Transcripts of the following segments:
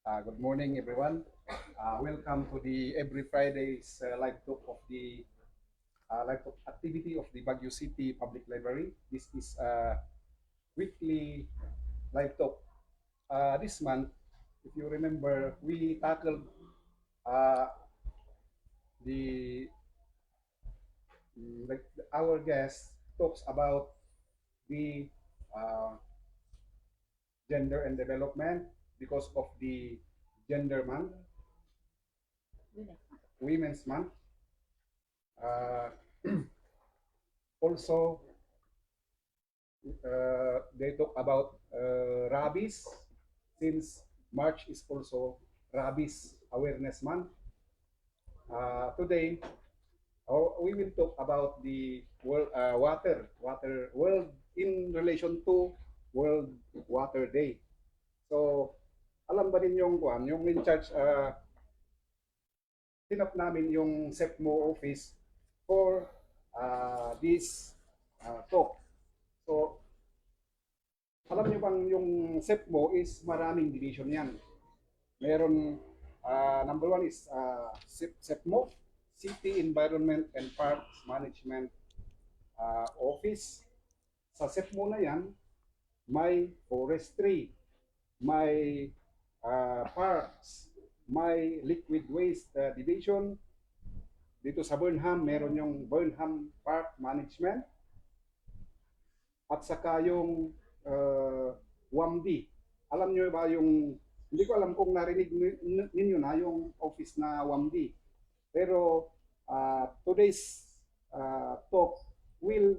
Good morning, everyone. Welcome to the every Friday's live talk of the live talk activity of the Baguio City Public Library. This is a weekly live talk. This month, if you remember, we tackled uh, the like our guest talks about the uh, gender and development because of the gender month, women's month. Uh, Also, they talk about rabies since March is also rabies awareness month. Today, we will talk about the world world in relation to World Water Day. So, alam ba ninyong yung in charge, tinap namin yung SEPMO office for this talk. So, alam niyo bang yung SEPMO is maraming division yan. Meron, number one is SEPMO, City Environment and Parks Management Office. Sa SEPMO na yan, may forestry, may parks, may liquid waste division. Dito sa Burnham, meron yung Burnham Park Management at saka yung WAMD. Alam nyo ba yung, hindi ko alam kung narinig ninyo na yung office na WAMD. Pero today's talk will,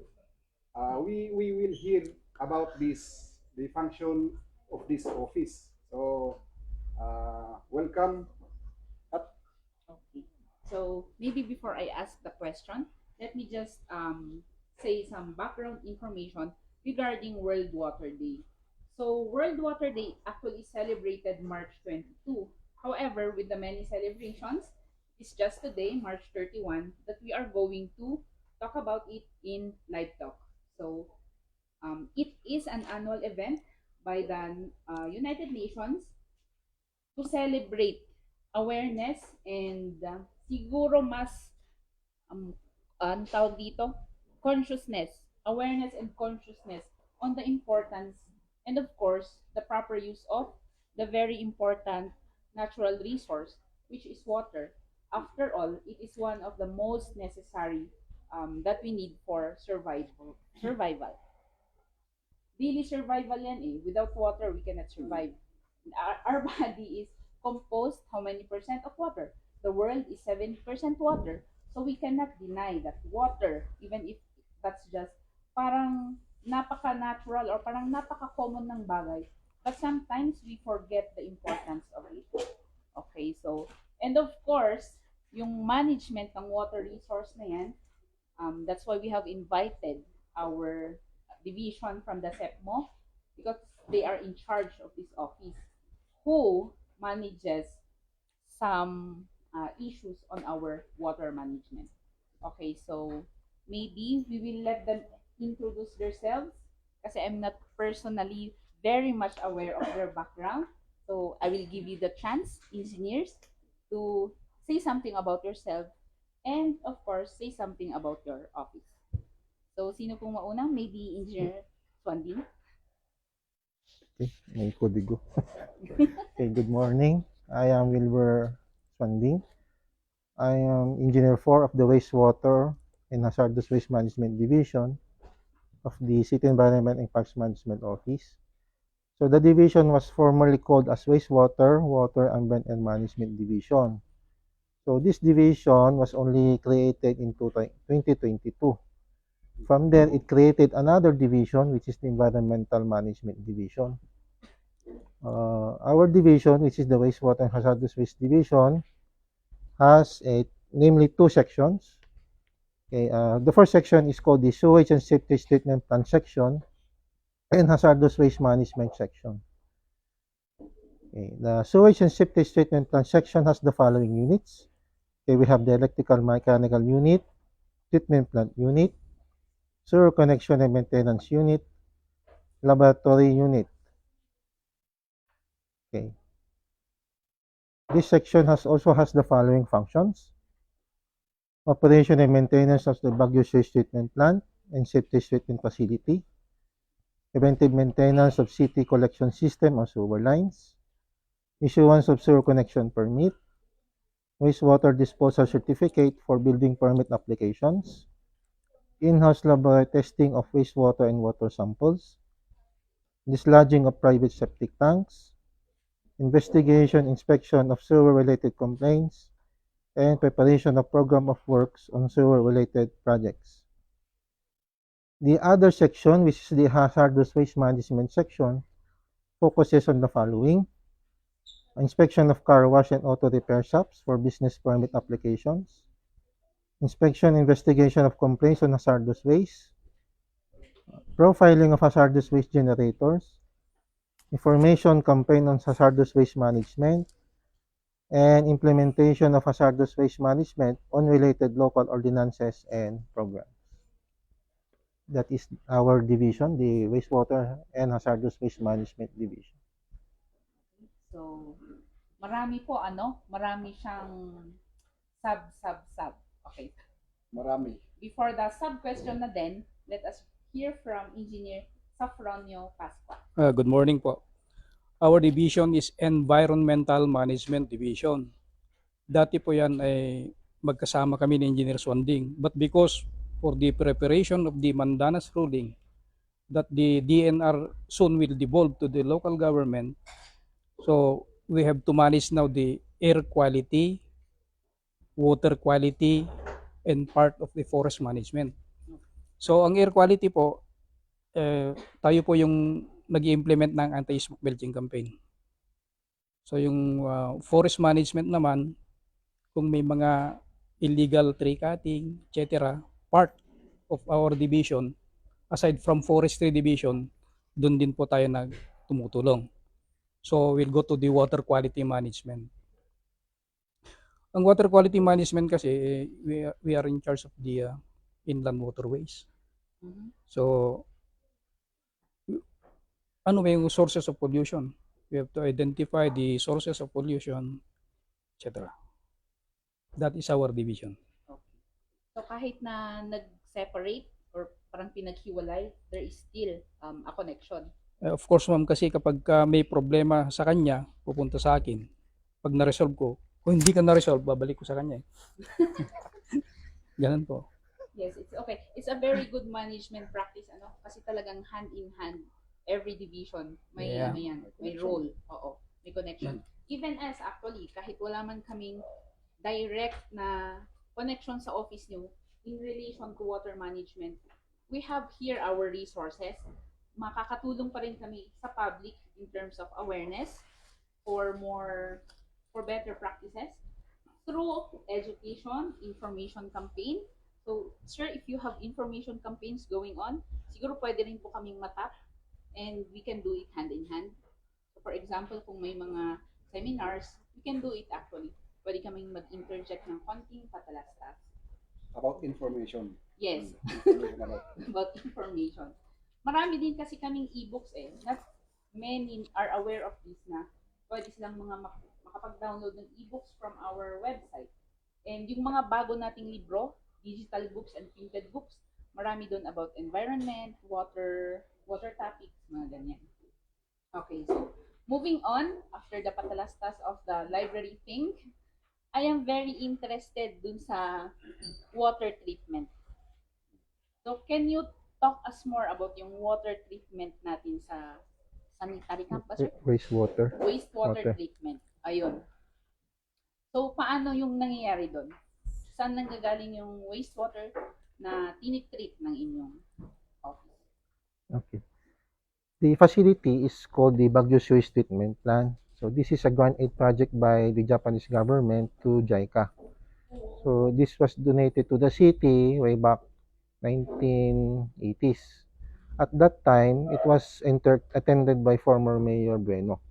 we will hear about this, the function of this office. So, welcome. At Okay. So maybe before I ask the question, let me just say some background information regarding World Water Day. So World Water Day actually celebrated March 22. However, with the many celebrations, it's just today, March 31, that we are going to talk about it in Live Talk. So it is an annual event by the United Nations to celebrate awareness and siguro mas ang tawag dito, consciousness, awareness and consciousness on the importance and of course the proper use of the very important natural resource which is water. After all, it is one of the most necessary that we need for survival. Daily survival yan eh. Without water, we cannot survive. Our body is composed how many percent of water? The world is 70% water. So we cannot deny that water, even if that's just parang napaka-natural or parang napaka-common ng bagay. But sometimes we forget the importance of it. Okay, so, and of course, yung management ng water resource na yan, that's why we have invited our division from the SEPMO because they are in charge of this office who manages some issues on our water management. Okay, so maybe we will let them introduce themselves kasi I'm not personally very much aware of their background. So I will give you the chance, engineers, to say something about yourself and of course say something about your office. So sino pong mauna? Maybe Engineer Swandin. Okay, may kodigo. Okay, good morning. I am Wilbur Swanding. I am Engineer 4 of the Wastewater and Hazardous Waste Management Division of the City Environment and Parks Management Office. So the division was formerly called as Wastewater, Water Ambient and Management Division. So this division was only created in 2022. From there, it created another division, which is the Environmental Management Division. Our division, which is the Wastewater and Hazardous Waste Division, has namely two sections. Okay, the first section is called the Sewage and Safety Treatment Plan section and Hazardous Waste Management section. Okay, the Sewage and Safety Treatment Plan section has the following units. Okay, we have the Electrical Mechanical Unit, Treatment Plant Unit, Sewer Connection and Maintenance Unit, Laboratory Unit. Okay. This section also has the following functions: operation and maintenance of the Baguio sewage treatment plant and septic treatment facility, preventive maintenance of city collection system or sewer lines, issuance of sewer connection permit, wastewater disposal certificate for building permit applications, in-house laboratory testing of wastewater and water samples, dislodging of private septic tanks, investigation, inspection of sewer-related complaints, and preparation of program of works on sewer-related projects. The other section, which is the hazardous waste management section, focuses on the following: inspection of car wash and auto repair shops for business permit applications, inspection and investigation of complaints on hazardous waste, profiling of hazardous waste generators, information campaign on hazardous waste management, and implementation of hazardous waste management on related local ordinances and programs. That is our division, the wastewater and hazardous waste management division. So, marami po marami siyang sub. Okay. Marami. Before the sub question na din, let us hear from Engineer Safronio Pascua. Good morning po. Our division is Environmental Management Division. Dati po yan ay magkasama kami ni Engineer Swanding. But because for the preparation of the Mandanas ruling that the DNR soon will devolve to the local government, so we have to manage now the air quality, water quality, and part of the forest management. So ang air quality po, tayo po yung nag-i-implement ng anti-smoke belching campaign. So yung forest management naman, kung may mga illegal tree cutting, etc., part of our division, aside from forestry division, doon din po tayo tumutulong. So we'll go to the water quality management. Ang water quality management kasi, we are in charge of the inland waterways. Mhm. So, ano ba yung sources of pollution? We have to identify the sources of pollution, etc. That is our division. So kahit na nag-separate or parang pinaghiwalay, there is still a connection. Of course, ma'am, kasi kapag may problema sa kanya, pupunta sa akin. Pag na-resolve ko, kung hindi ka na-resolve, babalik ko sa kanya. Ganun po. Yes, it's okay. It's a very good management practice, kasi talagang hand in hand, every division may Yeah. may role. Oo, may connection. Even as actually, kahit wala man kaming direct na connection sa office niyo in relation to water management, we have here our resources. Makakatulong pa rin kami sa public in terms of awareness for better practices through education, information campaign. So, sir, if you have information campaigns going on, siguro pwede rin po kaming matap and we can do it hand in hand. So, for example, kung may mga seminars, we can do it actually. Pwede kaming mag-interject ng konting patalastas. About information. Yes, Information about. about information. Marami din kasi kaming e-books Not many are aware of this na pwede silang makapag-download ng e-books from our website. And yung mga bago nating libro, digital books and printed books, marami doon about environment, water topics, mga ganyan. Okay, so moving on, after the patalastas of the library thing, I am very interested dun sa water treatment. So can you talk us more about yung water treatment natin sa sanitary camp ba, sir? Wastewater. Wastewater Water. treatment. Ayun. So paano yung nangyayari doon? Saan nanggagaling yung wastewater na tinitreat ng inyong office? Okay. The facility is called the Baguio Sewage Treatment Plant. So this is a grant aid project by the Japanese government to JICA. So this was donated to the city way back 1980s. At that time, it was attended by former Mayor Bueno,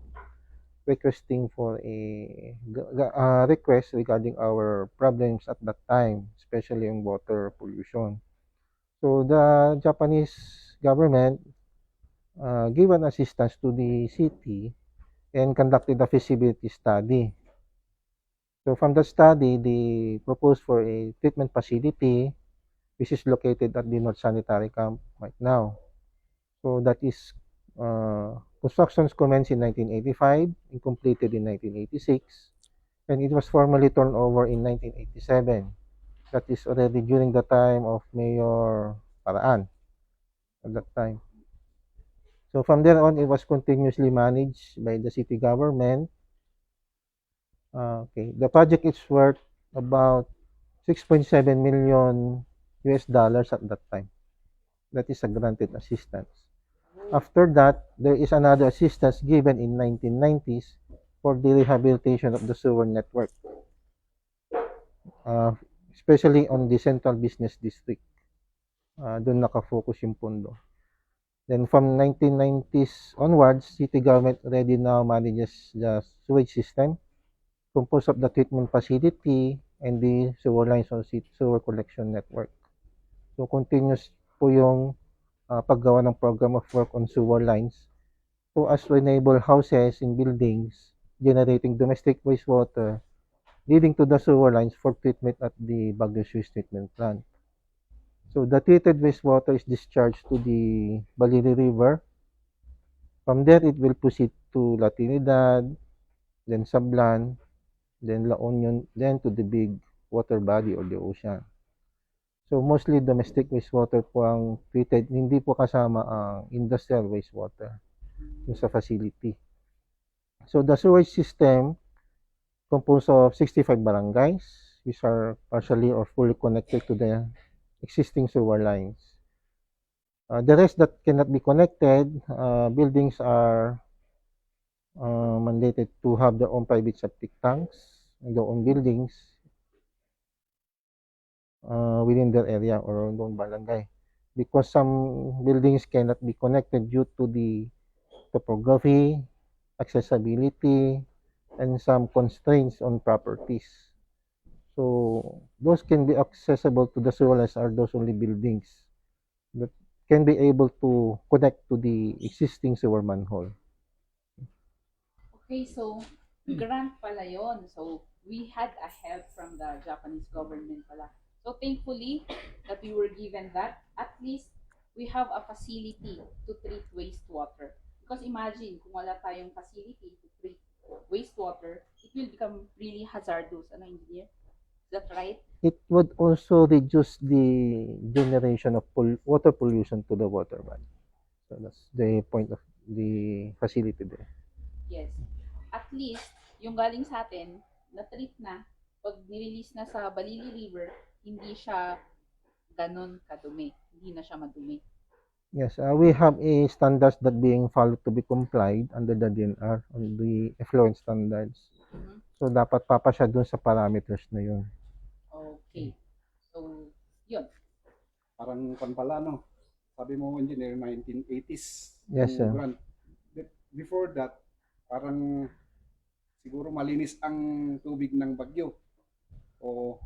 requesting for a request regarding our problems at that time, especially in water pollution. So the Japanese government gave an assistance to the city and conducted a feasibility study. So from the study, they proposed for a treatment facility which is located at the North Sanitary Camp right now. So that is constructions commenced in 1985 and completed in 1986, and it was formally turned over in 1987. That is already during the time of Mayor Paraan at that time. So from there on, it was continuously managed by the city government. Okay, the project is worth about 6.7 million US dollars at that time. That is a granted assistance. After that, there is another assistance given in 1990s for the rehabilitation of the sewer network, uh, especially on the central business district. Doon nakafocus yung pondo. Then from 1990s onwards, city government already now manages the sewage system composed of the treatment facility and the sewer lines on sewer collection network. So continuous po yung paggawa ng program of work on sewer lines so as to enable houses and buildings generating domestic wastewater leading to the sewer lines for treatment at the Baguio Sewage Treatment Plant. So the treated wastewater is discharged to the Balili River. From there, it will proceed to La Trinidad, then Sablan, then La Union, then to the big water body or the ocean. So mostly domestic wastewater po ang treated, hindi po kasama ang industrial wastewater sa facility. So the sewage system composed of 65 barangays which are partially or fully connected to the existing sewer lines. The rest that cannot be connected, buildings are mandated to have their own private septic tanks and their own buildings within their area or their own barangay. Because some buildings cannot be connected due to the topography, accessibility, and some constraints on properties. So those can be accessible to the sewer lines are those only buildings that can be able to connect to the existing sewer manhole. Okay, so grant pala yon. So we had a help from the Japanese government pala. So thankfully that we were given that, at least we have a facility to treat wastewater. Because imagine kung wala tayong facility to treat wastewater, it will become really hazardous. Ano, engineer? Is that right? It would also reduce the generation of water pollution to the water body. So that's the point of the facility there. Yes. At least, yung galing sa atin, na-treat na, pag nirelease na sa Balili River, hindi siya ganon kadumi. Hindi na siya madumi. Yes, we have a standards that being followed to be complied under the DNR on the effluent standards. Mhm. So dapat papasya dun sa parameters na yun. Okay. So, yun. Parang pala, no? Sabi mo, engineer, 1980s. Yes, yung sir. grant. Before that, parang siguro malinis ang tubig ng Bagyo. O,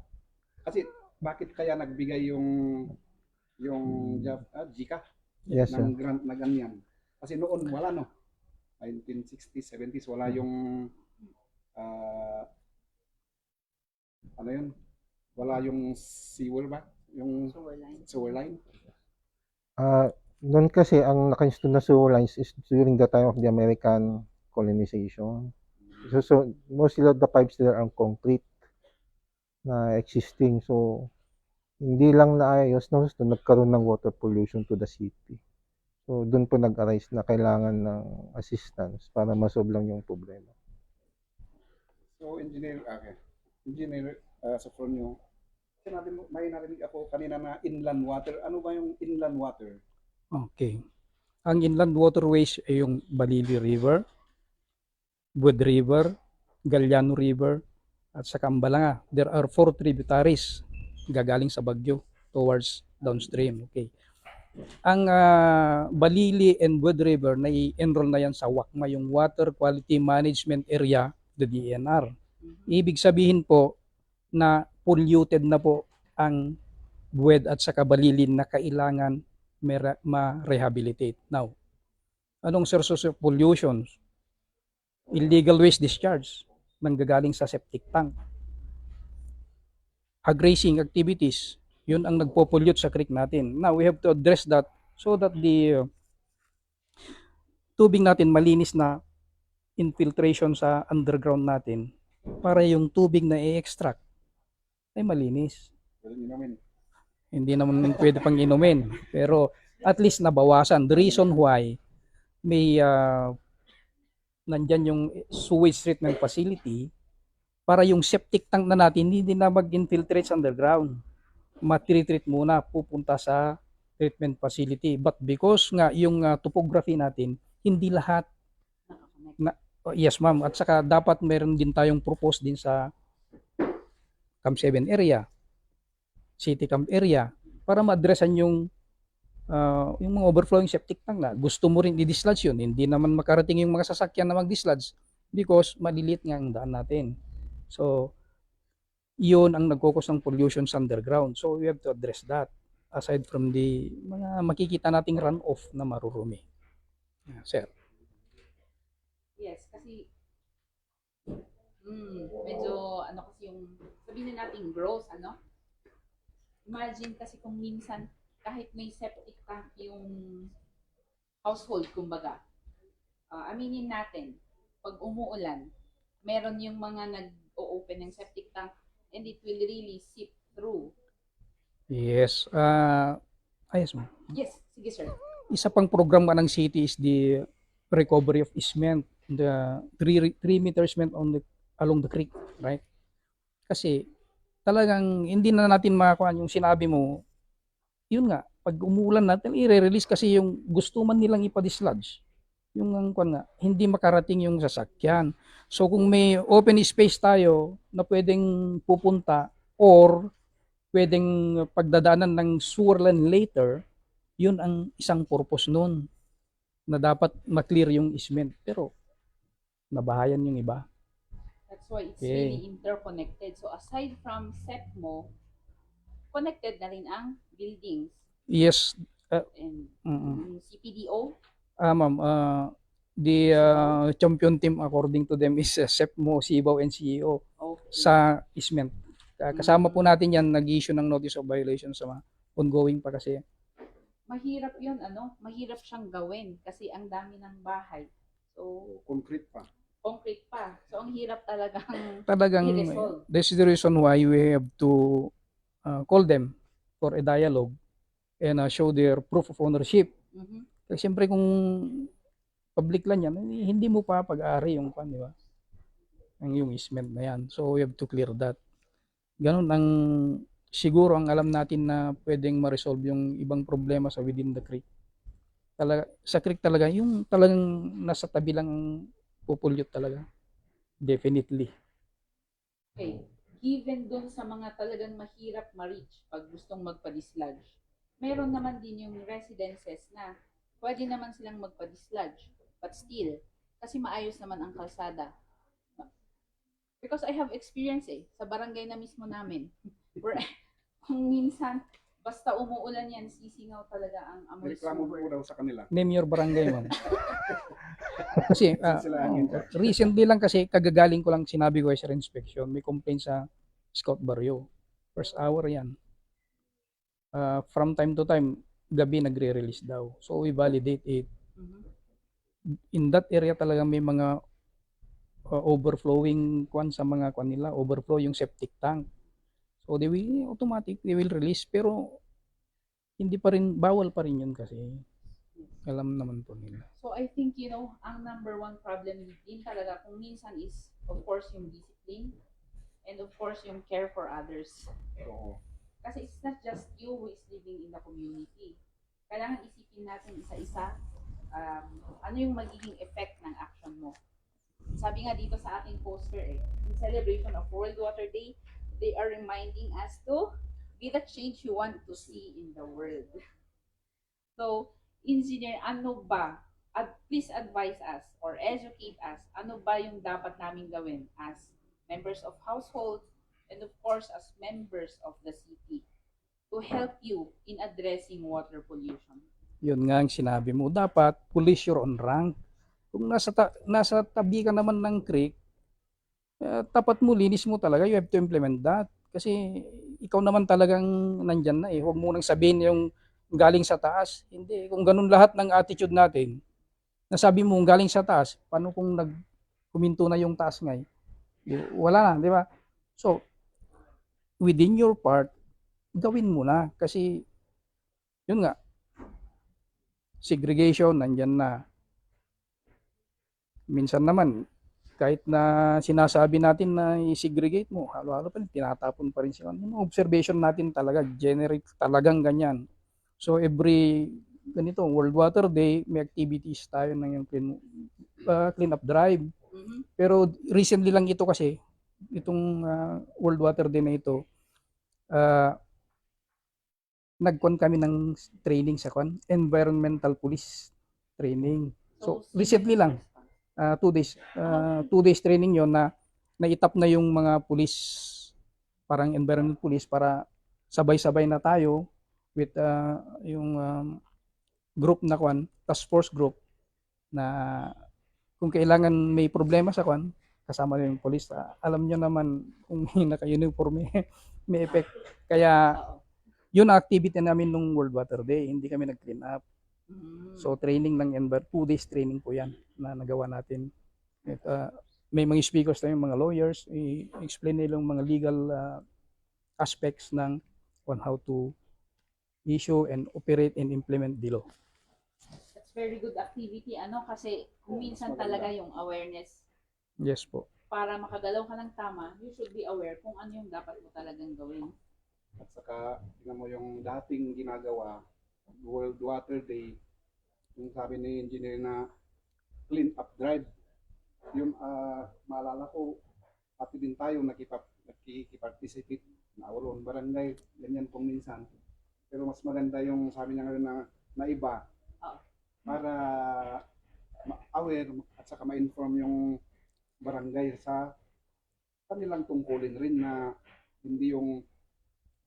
kasi bakit kaya nagbigay yung JICA Yes, sir. ng grant na ganyan? Kasi noon wala, no? 1960s, 70s, wala yung ano yun? Wala yung sewer ba? Yung Sewer line. sewer line. Noon kasi ang naka-install na sewer lines is during the time of the American colonization. So mostly of the pipes there are concrete na existing. So hindi lang naayos, no? So, nagkaroon ng water pollution to the city. So doon po nag-arise na kailangan ng assistance para masolve lang yung problema. So engineer, okay. Engineer, sa front nyo, sinabi mo, may narinig ako kanina na inland water. Ano ba yung inland water? Okay. Ang inland waterways ay yung Balili River, Wood River, Galiano River, at sa Kambalanga. There are 4 tributaries gagaling sa Bagyo towards downstream. Okay. Ang Balili and Wood River na i-enroll na yan sa WACMA, yung Water Quality Management Area, the DNR. Ibig sabihin po na polluted na po ang Buwed at saka Balili na kailangan ma-rehabilitate. Now, anong sources of pollution? Illegal waste discharge, manggagaling sa septic tank. ag-grazing activities, yun ang nagpo-pollute sa creek natin. Now, we have to address that so that the tubig natin malinis na infiltration sa underground natin para yung tubig na i-extract ay malinis. Well, inumin. Hindi naman pwede pang inumin. Pero at least nabawasan. The reason why may nandyan yung sewage treatment facility para yung septic tank na natin hindi na mag-infiltrate sa underground. Matritreat muna, pupunta sa treatment facility. But because nga yung topography natin, hindi lahat yes ma'am, at saka dapat meron din tayong propose din sa Camp 7 area, City Camp area, para ma-addressan yung mga overflowing septic tank na gusto mo rin i-dislodge yun. Hindi naman makarating yung mga sasakyan na mag-dislodge because maliliit nga ang daan natin. So, yun ang nagkukos ng pollution sa underground. So, we have to address that aside from the mga makikita nating runoff na marurumi. Yeah, sir. Yes, kasi medyo ano kasi yung sabihin na natin gross, ano? Imagine kasi kung minsan kahit may septic tank yung household, kumbaga, aminin natin, pag umuulan, meron yung mga nag-o-open ng septic tank and it will really seep through. Yes. Yes, ma'am. Yes, sige sir. Isa pang program ng city is the recovery of cement, the 3 meters cement along the creek, right? Kasi talagang hindi na natin makakuha yung sinabi mo. Yun nga, pag umuulan natin, i-release kasi yung gusto man nilang ipa-dislodge. Yung nga, hindi makarating yung sasakyan. So kung may open space tayo na pwedeng pupunta or pwedeng pagdadaanan ng sewer line later, yun ang isang purpose nun na dapat ma-clear yung cement. Pero nabahayan yung iba. That's why it's Okay. really interconnected. So aside from SEPMO, connected na rin ang buildings Yes, and CPDO. ma'am, the champion team according to them is SEPMO, Sibaw, and CEO Okay. sa cement. Kasama po natin yan, nag-issue ng notice of violation sa mga ongoing pa kasi. Mahirap yun, ano? Mahirap siyang gawin kasi ang dami ng bahay. So, Concrete pa. concrete pa. So, ang hirap talagang Talagang, i-resolve. this is the reason why we have to call them for a dialogue and show their proof of ownership. Mhm. Kasi siyempre kung public land yan, hindi mo pa pag-aari yung pan, di ba? Ang yung easement na yan. So we have to clear that. Ganun ang siguro ang alam natin na pwedeng ma-resolve yung ibang problema sa within the creek. Talaga, sa creek talaga, yung talagang nasa tabi lang popollute talaga. Definitely. Okay. Given dun sa mga talagang mahirap ma-reach pag gustong magpa-dislodge, meron naman din yung residences na pwede naman silang magpa-dislodge. But still, kasi maayos naman ang kalsada. Because I have experience sa barangay na mismo namin. Where, kung minsan, basta umuulan yan, sisingaw talaga ang amoy Reklamo po sewer. daw sa kanila. Name your barangay, ma'am. Kasi Sila ang recently lang kasi kagagaling ko lang sinabi ko sa inspection, may complaint sa Scout Barrio. First hour yan. From time to time, gabi nagre-release daw. So we validate it. Mhm. In that area talaga may mga overflowing sa mga nila, overflow yung septic tank. So they will release pero hindi pa rin, bawal pa rin yun kasi alam naman po nila. So I think, ang number one problem din talaga kung minsan is, of course, yung discipline and of course, yung care for others. Oo. Kasi it's not just you who is living in the community. Kailangan isipin natin isa-isa ano yung magiging effect ng action mo. Sabi nga dito sa ating poster in celebration of World Water Day, they are reminding us to be the change you want to see in the world. So, engineer, ano ba? Please advise us or educate us. Ano ba yung dapat namin gawin as members of household and of course as members of the city to help you in addressing water pollution? Yun nga ang sinabi mo, dapat police your own rank. Kung nasa tabi ka naman ng creek, tapat mo, linis mo talaga, you have to implement that. Kasi ikaw naman talagang nandyan na eh. Huwag mo nang sabihin yung galing sa taas. Hindi. Kung ganun lahat ng attitude natin, nasabi mo galing sa taas, paano kung kuminto na yung taas ngay? Wala na, di ba? So, within your part, gawin mo na. Kasi, yun nga, segregation, nandyan na. Minsan naman, kahit na sinasabi natin na i-segregate mo, halo-halo pa rin, tinatapon pa rin sila. Yung observation natin talaga, generic, talagang ganyan. So, every, ganito, World Water Day, may activities tayo ng yung clean up drive. Mhm. Pero recently lang ito kasi, itong World Water Day na ito, nagkon kami ng training sa environmental police training. So recently lang, 2 days, 2 days training yon na naitap na yung mga police, parang environmental police para sabay-sabay na tayo with yung group na task force group na kung kailangan may problema sa kasama yung police. Alam nyo naman kung may naka-uniform may effect. Kaya Oo. yun ang activity namin nung World Water Day. Hindi kami nag-clean up. Mhm. So training ng 2 days training po yan na nagawa natin. At, may mga speakers tayong mga lawyers, i-explain nila yung mga legal aspects ng on how to issue and operate and implement the law. That's very good activity, kasi kung minsan talaga yung awareness, Yes po. para makagalaw ka ng tama, you should be aware kung ano yung dapat mo talagang gawin. At saka, tingnan mo yung dating ginagawa, World Water Day, yung sabi ni engineer na clean up drive, yung maalala ko, pati din tayo nakikiparticipate na Aulon Barangay, ganyan kung minsan. Pero mas maganda yung sabi niya ngayon na iba para ma-aware at saka ma-inform yung barangay sa kanilang tungkulin rin na hindi yung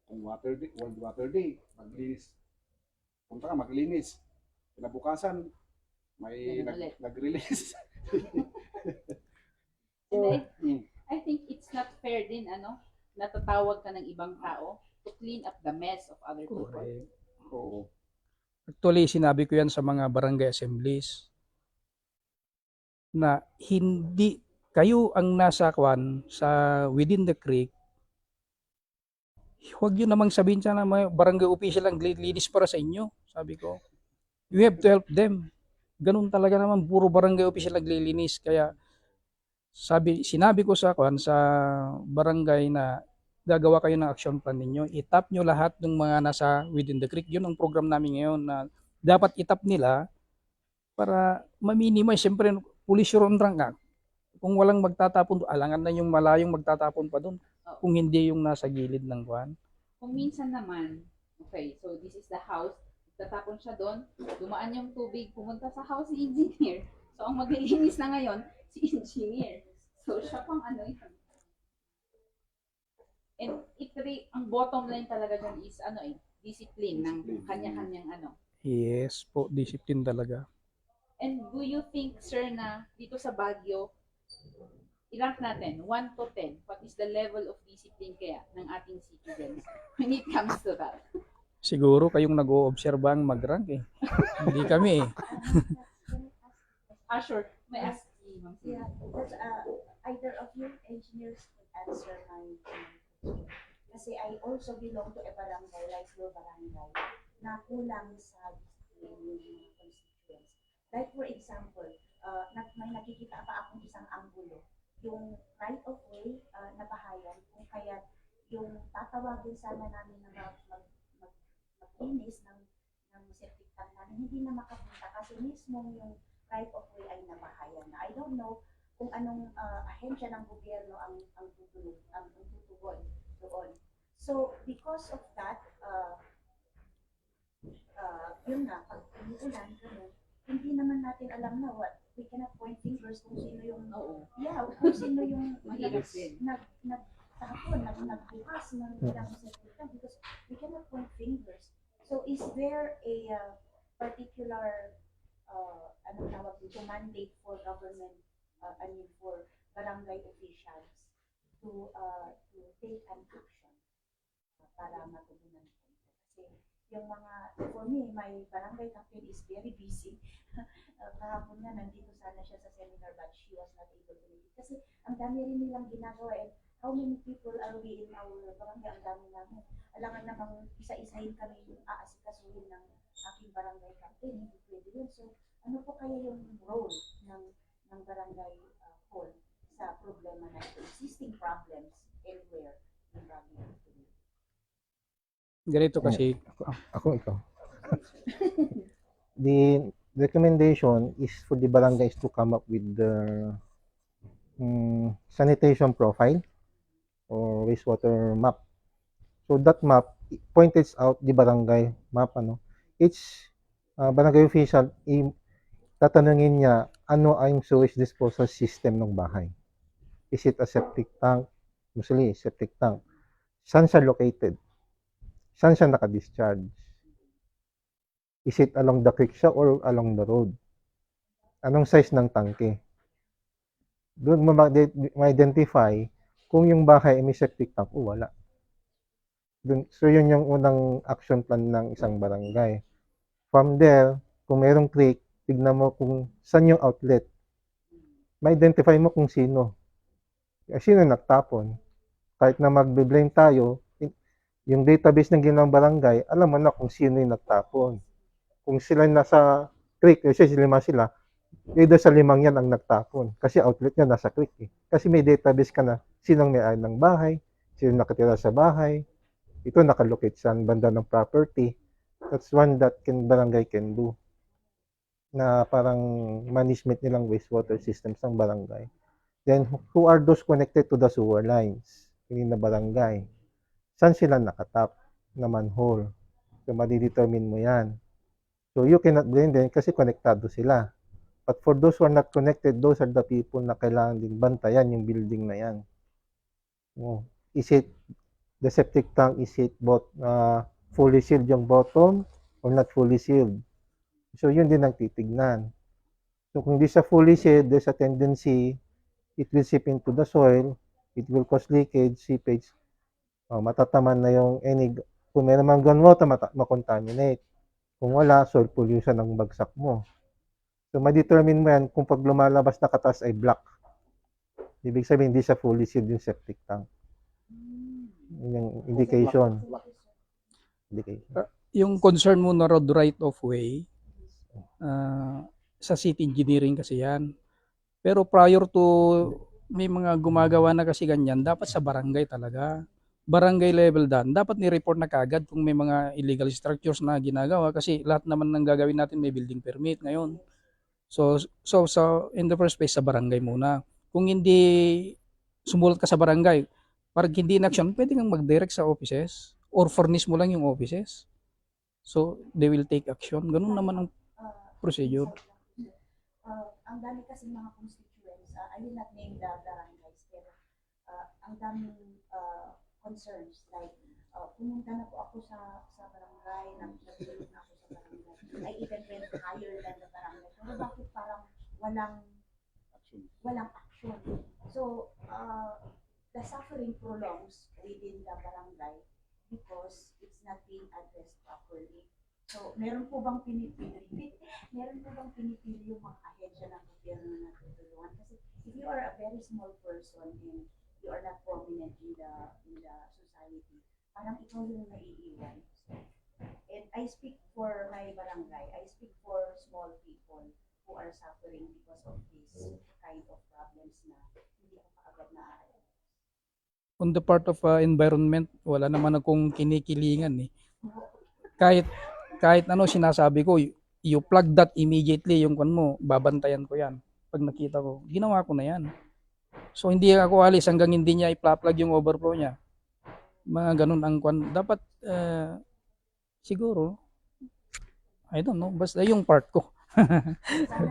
water day, World Water Day, maglinis. Punta ka, maglinis. Kinabukasan, may Ganun ulit. nag-release. And I think it's not fair din, natatawag ka ng ibang tao to clean up the mess of other people. Correct. Oo. Actually, sinabi ko yan sa mga barangay assemblies na hindi kayo ang nasa sa within the creek. Huwag yun namang sabihin sa mga barangay official ang linis para sa inyo. Sabi ko, you have to help them. Ganun talaga naman, puro barangay official naglilinis. Kaya sinabi ko sa barangay na gagawa kayo ng action plan ninyo. Itap nyo lahat ng mga nasa within the creek. Yun ang program namin ngayon na dapat itap nila para ma-minimize. Siyempre, police your own rank. Kung walang magtatapon, alangan na yung malayong magtatapon pa doon. Kung hindi yung nasa gilid ng Kung minsan naman, okay, so this is the house, tatapon siya doon, dumaan yung tubig, pumunta sa house ni engineer. So ang maglilinis na ngayon, si engineer. So siya pang yun. And ang bottom line talaga dyan is discipline ng kanya-kanyang Yes po, discipline talaga. And do you think, sir, na dito sa Baguio, i-rank natin, 1 to 10, what is the level of discipline kaya ng ating citizens when it comes to that? Siguro kayong nag-o-observe ang mag-rank eh. Hindi kami eh. Sure. May ask si Ma'am. Yeah, but either of you engineers could answer my question. Kasi I also belong to a barangay, like your barangay, na kulang sa discipline yung mga constituents. Like for example, may nakikita pa akong isang anggulo, yung right of way na bahayan, kung kaya yung tatawagin sana namin na maglinis ng septic tank namin, hindi na makapunta kasi mismo yung right of way ay nabahayan na. I don't know kung anong ahensya ng gobyerno ang tutugon doon. So, because of that, yun nga, pag umuulan, hindi naman natin alam na we cannot point fingers kung sino yung, kung sino yung Mahirap din. nagbukas ng ilang septic tank because we cannot point fingers. So, is there a particular mandate for government, for barangay officials to take an action para matugunan po ito. Kasi yung mga, for me, my barangay captain is very busy. Kahapon nga, nandito sana siya sa seminar but she was not able to make it. Kasi ang dami rin nilang ginagawa and how many people are we in our barangay? Ang dami namin. Alangan namang isa-isahin kami yung aasikasuhin ng aking barangay captain. Hindi pwede yun. So, ano po kaya yung role ng barangay hall sa problema na existing problems anywhere in Baguio? Ganito kasi, Ako ikaw. The recommendation is for the barangays to come up with the sanitation profile or wastewater map. So that map points out the barangay map. Each barangay official, tatanungin niya ano ang sewage disposal system ng bahay. Is it a septic tank? Mostly septic tank. Saan siya located? Saan siya naka-discharge? Is it along the creek siya or along the road? Anong size ng tangke? Doon mo ma-identify kung yung bahay ay may septic tank o wala. So yun yung unang action plan ng isang barangay. From there, kung mayroong creek, tignan mo kung saan yung outlet. Ma-identify mo kung sino. Sino nagtapon. Kahit na magbe-blame tayo, yung database ng ginawang barangay, alam mo na kung sino yung nagtapon. Kung sila nasa creek, kasi lima sila, either sa limang yan ang nagtapon. Kasi outlet niya nasa creek. Kasi may database ka na sinong may-ari ng bahay, sino nakatira sa bahay, ito nakalocate sa banda ng property. That's one that barangay can do. Na parang management nilang wastewater systems ng barangay. Then, who are those connected to the sewer lines? Hindi na barangay. Saan sila nakatap na manhole? So, madidetermine mo yan. So, you cannot blame them kasi konektado sila. But for those who are not connected, those are the people na kailangan din bantayan yung building na yan. Is it the septic tank, is it both fully sealed yung bottom or not fully sealed? So, yun din ang titignan. So, kung di siya fully sealed, there's a tendency it will seep into the soil, it will cause leakage, seepage, matataman na yung kung meron mang groundwater, makontaminate. Kung wala, soil pollution ang bagsak mo. So, ma-determine mo yan kung pag lumalabas na katas ay black. Ibig sabihin, hindi siya fully sealed yung septic tank. Yung indication. yung concern mo na road right of way, sa city engineering kasi yan. Pero prior to may mga gumagawa na kasi ganyan, dapat sa barangay talaga. Barangay level dan, dapat ni-report na kagad kung may mga illegal structures na ginagawa kasi lahat naman ng gagawin natin may building permit ngayon. So in the first place sa barangay muna. Kung hindi sumulat ka sa barangay, parang hindi in action, pwede kang mag-direct sa offices or furnish mo lang yung offices. So they will take action. Ganun naman ang procedure. Ang dami kasi mga constituents, I will not name the barangays, pero ang daming concerns, like pumunta na po ako sa barangay, nagtulog na ako sa barangay, I even went higher than the barangay, pero bakit parang walang action? So, the suffering prolongs within the barangay because it's not being addressed properly. So, meron po bang pinipili? Meron po bang pinipili yung mga ahensya ng gobyerno na tutulungan? Kasi if you are a very small person and you are not prominent in the society, parang ikaw yung naiiwan. And I speak for my barangay. I speak for small people who are suffering because of this kind of problems na hindi ako kaagad na-address. On the part of environment, wala naman akong kinikilingan eh. Kahit ano sinasabi ko, you plug that immediately yung mo, babantayan ko yan. Pag nakita ko, ginawa ko na yan. So hindi ako alis hanggang hindi niya i-plug yung overflow niya. Mga ganun ang dapat siguro, I don't know, basta yung part ko.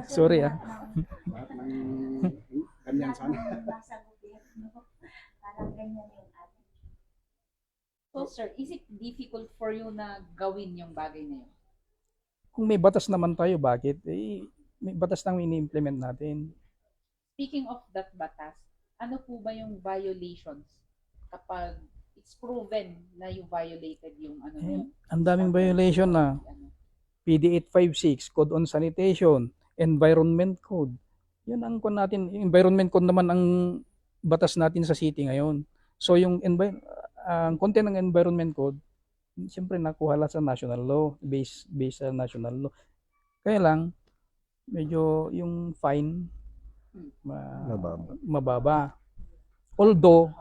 Sorry Lahat ng ganyan sana. Nasa gobyerno, parang ganyan yung atin. So sir, is it difficult for you na gawin yung bagay na yun? Kung may batas naman tayo, bakit? May batas nang ini-implement natin. Speaking of that batas, ano po ba yung violations kapag it's proven na you violated yung ano Eh, niyo. ang daming standard violation of, na. ano. PD 856, Code on Sanitation, Environment Code. Yun ang kung natin, yung Environment Code naman ang batas natin sa city ngayon. So yung ang content ng Environment Code, siyempre nakuha lang sa national law, based sa national law. Kaya lang, medyo yung fine mababa. Although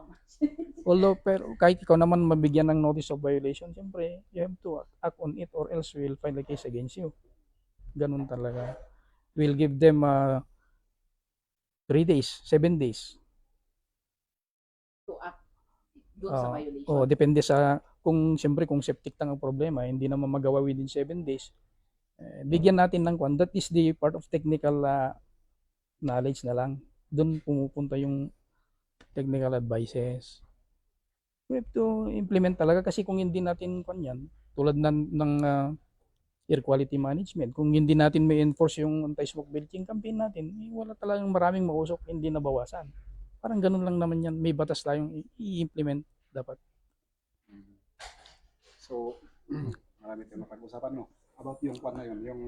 pero kahit ikaw naman mabigyan ng notice of violation, siyempre you have to act on it or else we'll file a case against you. Ganun talaga. We'll give them 3 days, 7 days. To act doon sa violation. Depende sa kung siyempre kung septic tank ang problema, hindi naman magawa within 7 days. Bigyan natin ng kwan. That is the part of technical knowledge na lang. Doon pumupunta yung technical advices. We have to implement talaga kasi kung hindi natin kwan yan, tulad ng air quality management, kung hindi natin may enforce yung anti-smoke belching campaign natin, wala talagang maraming mausok, hindi nabawasan. Parang ganun lang naman yan. May batas tayong i-implement dapat. So, marami tayong napag-usapan, no? About yung kwan na yun, yung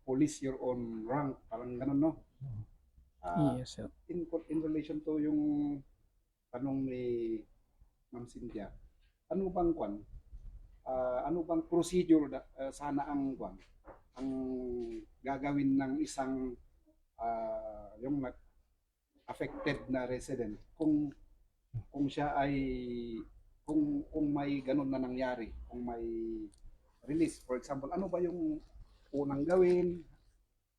police your own rank, parang ganun, no? Yes, sir. In relation to yung tanong ni Ma'am Cynthia, ano bang kwan? Ano bang procedure sana ang kwan? Ang gagawin ng isang yung affected na resident kung siya ay kung may ganun na nangyari, kung may release, for example, ano ba yung unang gawin,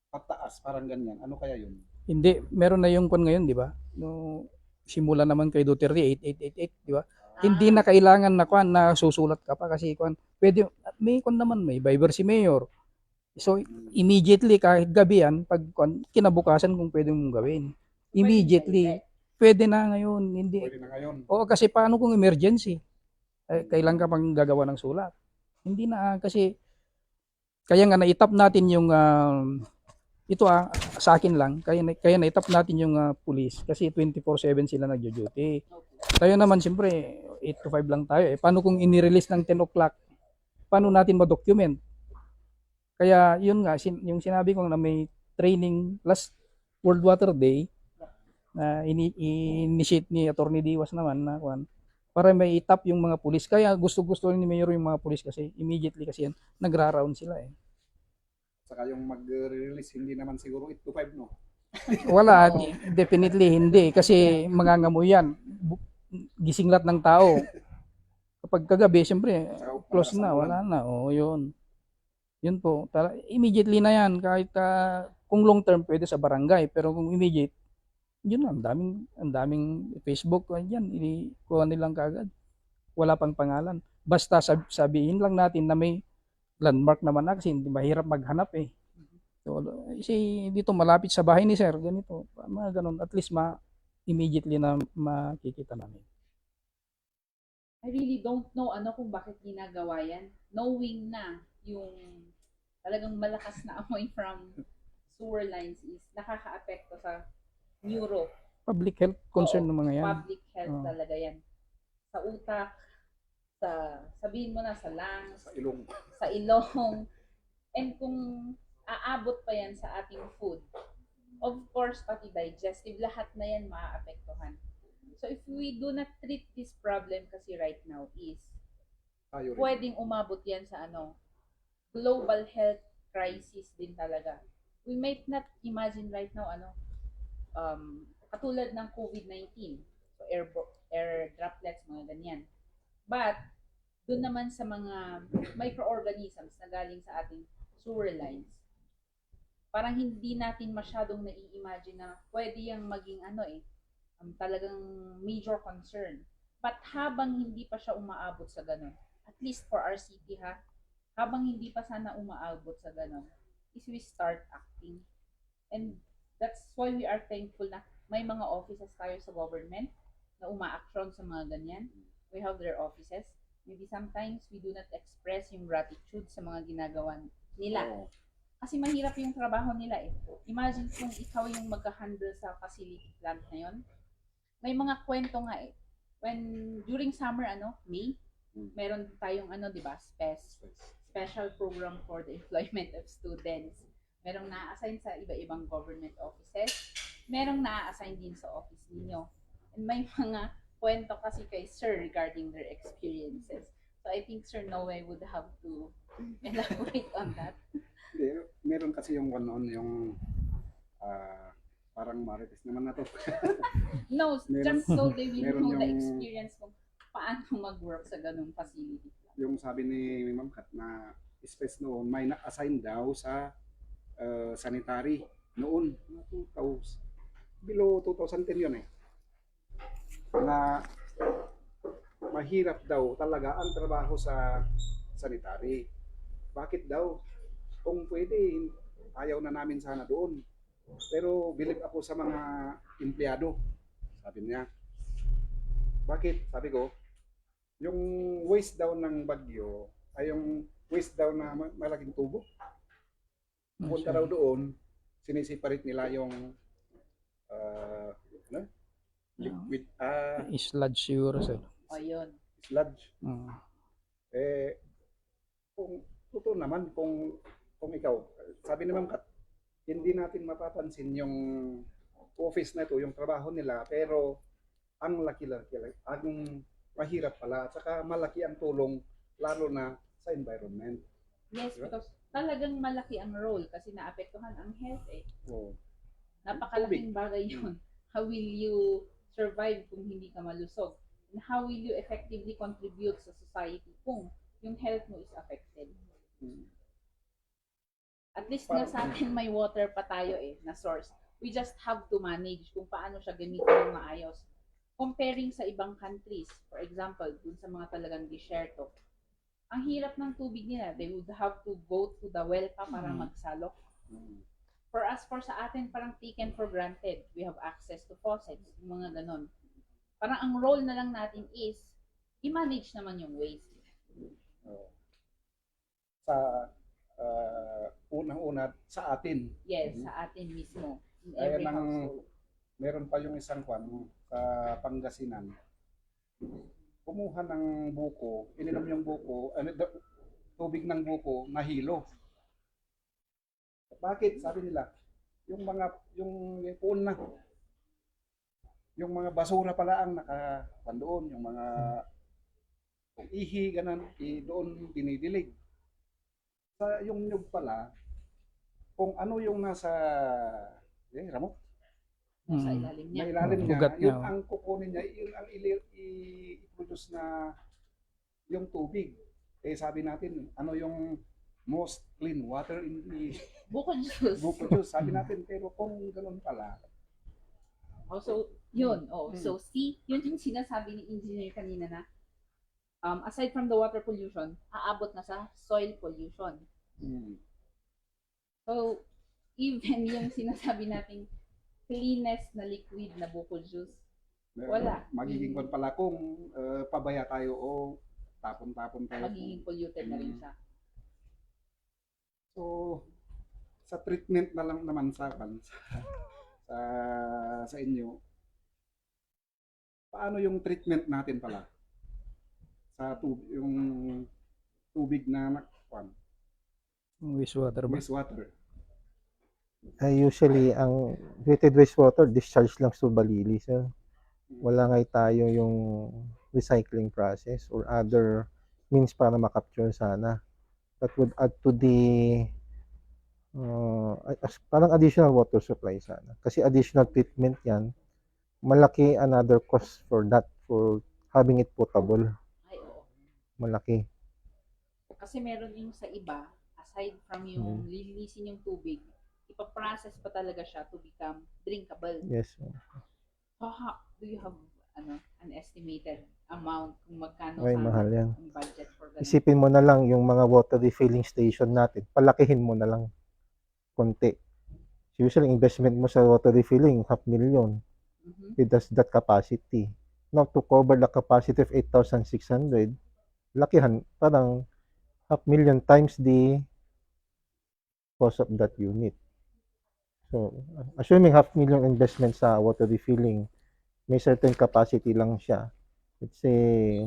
pataas, parang ganyan, ano kaya yun? Hindi, meron na yung kwan ngayon, di ba? No, simula naman kay Duterte 8888, di ba? Hindi na kailangan na kwan na susulat ka pa kasi kwan. Pwede may kwan naman may Viber si Mayor. So immediately kahit gabi yan pag kwan, kinabukasan kung pwede mong gawin. Immediately. Pwede na ngayon, hindi. Pwede na ngayon. Oo, kasi paano kung emergency? Kailan ka pang gagawa ng sulat? Hindi na kasi kaya nga na-itap natin yung ito sa akin lang, kaya na-itap natin yung police kasi 24/7 sila nagjo-duty. Tayo naman siyempre 8 to 5 lang tayo. Paano kung ini-release ng 10 o'clock? Paano natin ma-document? Kaya yun nga, yung sinabi ko na may training last World Water Day na initiate ni Attorney Diwas naman na para may itap yung mga pulis. Kaya gusto-gusto ni Mayor yung mga pulis kasi immediately kasi yan, nagra-round sila eh. Saka yung mag-release hindi naman siguro 8 to 5, no? Wala, definitely hindi kasi mangangamoy yan. Gising lahat ng tao. Kapag kagabi, siyempre, close na, wala na. Oo, yun. Yun po. Immediately na yan. Kahit kung long term, pwede sa barangay. Pero kung immediate, yun na, ang daming Facebook. Yan, kuha nilang kagad. Wala pang pangalan. Basta sabihin lang natin na may landmark naman na kasi hindi mahirap maghanap eh. So, dito malapit sa bahay ni sir, ganito. Mga ganun. At least immediately na makikita namin. I really don't know kung bakit ginagawa yan. Knowing na yung talagang malakas na amoy from sewer lines is nakaka-apekto sa neuro. Public health concern ng mga yan. Public health talaga yan. Sa utak, sabihin mo na sa lungs, sa ilong. And kung aabot pa yan sa ating food, of course, pati digestive, lahat na yan maaapektuhan. So if we do not treat this problem kasi right now is pwedeng umabot yan sa global health crisis din talaga. We might not imagine right now katulad ng COVID-19, so air droplets, mga ganyan. But doon naman sa mga microorganisms na galing sa ating sewer lines, parang hindi natin masyadong nai-imagine na pwede yung maging talagang major concern. But habang hindi pa siya umaabot sa ganun, at least for our city habang hindi pa sana umaabot sa ganun, is we start acting. And that's why we are thankful na may mga offices tayo sa government na uma-action sa mga ganyan. We have their offices. Maybe sometimes we do not express yung gratitude sa mga ginagawa nila. Kasi mahirap yung trabaho nila eh. Imagine kung ikaw yung magka-handle sa facility plant na yun. May mga kwento nga eh. during summer, May, Mm. meron tayong di ba, special program for the employment of students. Merong na-assign sa iba-ibang government offices. Merong na-assign din sa office ninyo. And may mga kwento kasi kay Sir regarding their experiences. So I think Sir Noe would have to elaborate on that. Meron kasi yung yung parang marites naman na to. No, Meron- just so they will meron know the yung- experience kung paano mag-work sa ganung facility. Yung sabi ni Ma'am Kat na space noon, may na-assign daw sa sanitary noon, 2000, below 2010 yun eh. Na mahirap daw talaga ang trabaho sa sanitary. Bakit daw? Kung pwede, ayaw na namin sana doon. Pero believe ako sa mga empleyado. Sabi niya. Bakit? Sabi ko, yung waste daw ng Bagyo ay yung waste daw na malaking tubo. Punta daw doon, sinisiparate nila yung liquid, Sludge siguro sir. O yun. sludge. Mm. Kung totoo naman, kung ikaw, sabi ni Ma'am Kat, hindi natin mapapansin yung office na ito, yung trabaho nila, pero ang laki-laki, ang mahirap pala, at saka malaki ang tulong, lalo na sa environment. Yes, Diba? because talagang malaki ang role kasi naapektuhan ang health eh. So, Napakalaking bagay yun. How will you survive kung hindi ka malusog? And how will you effectively contribute sa society kung yung health mo is affected? At least nga sa atin may water pa tayo na source. We just have to manage kung paano siya gamitin ng maayos. Comparing sa ibang countries, for example, dun sa mga talagang disyerto, ang hirap ng tubig nila. They would have to go to the well pa para magsalok. For us, sa atin, parang taken for granted. We have access to faucets, yung mga ganon. Parang ang role na lang natin is, i-manage naman yung waste. sa unang-una sa atin. Yes, sa atin mismo. In Kaya every household. meron pa yung isang kwan sa Pangasinan. Kumuha ng buko, ininom yung buko, tubig ng buko, nahilo. Bakit? Sabi nila, yung puon na, yung mga basura pala ang nakapandoon, yung mga kung ihi, ganun, doon dinidilig. Sa yung nyug pala, kung ano yung nasa ramot, Sa Mm. ilalim niya. na ilalim niya, Ugat niya, yun oh. ang kukunin niya, yun ang i-produce na yung tubig. Sabi natin, ano yung most clean water in the Buko juice. buko juice, sabi natin, pero kung ganun pala, So, yun. So, see, yun yung sinasabi ni engineer kanina na aside from the water pollution, aabot na sa soil pollution. So, even yung sinasabi nating cleanest na liquid na buko juice, wala. magiging kwan pala kung pabaya tayo o tapon-tapon tayo. magiging polluted na rin siya. So, sa treatment na lang naman sa inyo, paano yung treatment natin pala sa yung tubig na Wastewater ba? wastewater? Usually, ang treated wastewater, discharge lang sa Balili. So, wala nga tayo yung recycling process or other means para makapture sana. That would add to the parang additional water supply sana. Kasi additional treatment yan, malaki another cost for that, for having it potable. Ay, oo. Malaki. Kasi meron yung sa iba, aside from yung lilinisin yung tubig, ipaprocess pa talaga siya to become drinkable. Yes. Do you have an estimated amount kung magkano Ay, mahal yan. ang budget for ganun? Isipin mo na lang yung mga water refilling station natin, palakihin mo na lang konti. Usually, investment mo sa water refilling, 500,000 Mhm. with that capacity. Now, to cover the capacity of 8,600, lakihan, parang 500,000 times the cost of that unit. So, assuming 500,000 investment sa water refilling, may certain capacity lang siya. let's say,